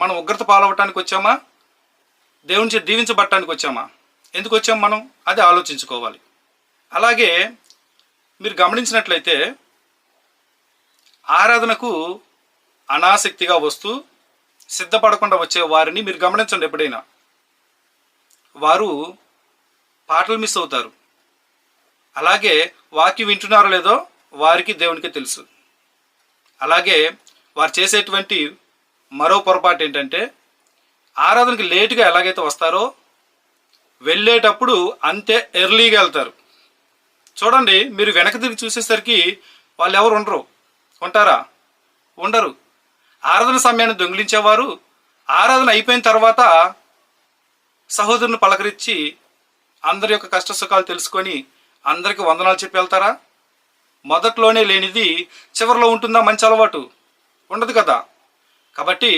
మనం ఉగ్రత పాలవటానికి వచ్చామా, దేవుని చేత దీవించబడటానికి వచ్చామా? ఎందుకు వచ్చాం మనం? అది ఆలోచించుకోవాలి. అలాగే మీరు గమనించినట్లయితే ఆరాధనకు అనాసక్తిగా వస్తూ సిద్ధపడకుండా వచ్చే వారిని మీరు గమనించండి. ఎప్పుడైనా వారు పాటలు మిస్ అవుతారు. అలాగే వాక్యం వింటున్నారో లేదో వారికి దేవునికి తెలుసు. అలాగే వారు చేసేటువంటి మరో పొరపాటు ఏంటంటే ఆరాధనకి లేటుగా ఎలాగైతే వస్తారో వెళ్ళేటప్పుడు అంతే ఎర్లీగా వెళ్తారు. చూడండి, మీరు వెనక తిరిగి చూసేసరికి వాళ్ళు ఎవరు ఉండరు. ఉంటారా? ఉండరు. ఆరాధన సమయాన్ని దొంగిలించేవారు ఆరాధన అయిపోయిన తర్వాత సహోదరుని పలకరించి అందరి యొక్క కష్ట సుఖాలు తెలుసుకొని అందరికి వందనాలు చెప్పి వెళ్తారా? మొదట్లోనే లేనిది చివరిలో ఉంటుందా మంచి అలవాటు? ఉండదు కదా. కాబట్టి